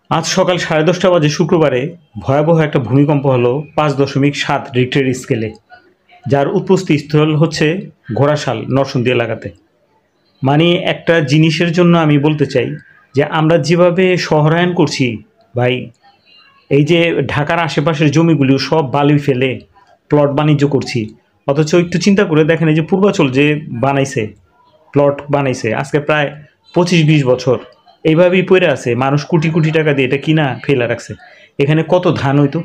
আজ সকাল 10:30 বাজে শুক্রবারে ভয়াবহ একটা ভূমিকম্প হলো 5.7 রিক্টার স্কেলে, যার উৎপত্তি স্থল হচ্ছে ঘোড়াশাল নরসিংদী এলাকাতে। মানে একটা জিনিসের জন্য আমি বলতে চাই যে আমরা যেভাবে শহরায়ন করছি ভাই, এই যে ঢাকার আশেপাশের জমিগুলো সব বালি ফেলে প্লট বাণিজ্য করছি, অথচ একটু চিন্তা করে দেখেন এই যে পূর্বাচল যে বানাইছে, প্লট বানাইছে আজকে প্রায় 25-20 বছর এইভাবেই পড়ে আছে, মানুষ কোটি কোটি টাকা দিয়ে এটা কিনা ফেলা রাখছে। এখানে কত ধান হইতো।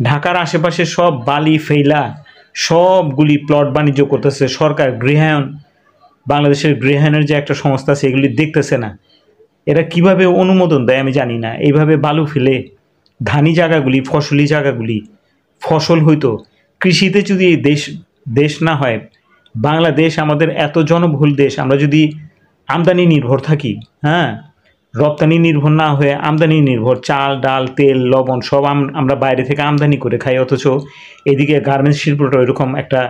ঢাকার আশেপাশে সব বালি ফেলা সবগুলি প্লট বাণিজ্য করতেছে সরকার। গৃহায়ন, বাংলাদেশের গৃহায়নের যে একটা সংস্থা আছে এগুলি দেখতেছে না। এরা কিভাবে অনুমোদন দেয় আমি জানি না। এইভাবে বালু ফেলে ধানি জায়গাগুলি, ফসলি জায়গাগুলি ফসল হইতো। কৃষিতে যদি এই দেশ দেশ না হয়, বাংলাদেশ আমাদের এত জনবহুল দেশ, আমরা যদি আমদানি নির্ভর থাকি, হ্যাঁ, রপ্তানি নির্ভর না হয়ে আমদানি নির্ভর, চাল ডাল তেল লবণ সব আমরা বাইরে থেকে আমদানি করে খাই, অথচ এদিকে গার্মেন্টস শিল্পটা এরকম একটা,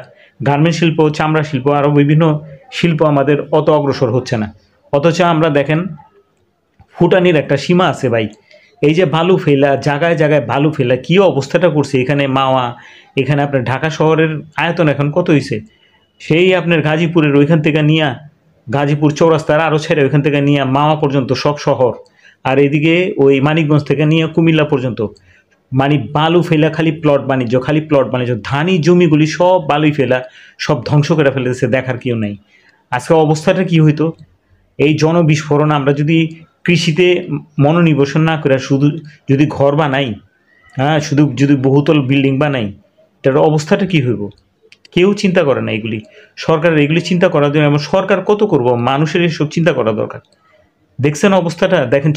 গার্মেন্টস শিল্প, চামড়া শিল্প, আরও বিভিন্ন শিল্প আমাদের অত অগ্রসর হচ্ছে না। অথচ আমরা দেখেন ফুটানির একটা সীমা আছে ভাই। এই যে বালু ফেলা, জায়গায় জায়গায় বালু ফেলা কী অবস্থাটা করছে এখানে মাওয়া। এখানে আপনার ঢাকা শহরের আয়তন এখন কত হয়েছে, সেই আপনার গাজীপুরের ওইখান থেকে নিয়ে, গাজীপুর চৌরাস্তার আরও ছেড়ে ওইখান থেকে নিয়ে মাওয়া পর্যন্ত সব শহর, আর এদিকে ওই মানিকগঞ্জ থেকে নিয়ে কুমিল্লা পর্যন্ত, মানে বালু ফেলা, খালি প্লট বাণিজ্য, খালি প্লট বাণিজ্য। ধানি জমিগুলি সব বালুই ফেলা, সব ধ্বংস করে ফেলেছে, দেখার কেউ নাই। আজকে অবস্থাটা কি হইতো, এই জনবিস্ফোরণ আমরা যদি কৃষিতে মনোনিবেশন না করে শুধু যদি ঘর বানাই, হ্যাঁ, শুধু যদি বহুতল বিল্ডিং বানাই, এটার অবস্থাটা কী হইব? কেউ চিন্তা করে না এগুলি। সরকারের এগুলি চিন্তা করার জন্য, এবং সরকার কত করব, মানুষের এসব চিন্তা করা দরকার। দেখছেন অবস্থাটা, দেখেন।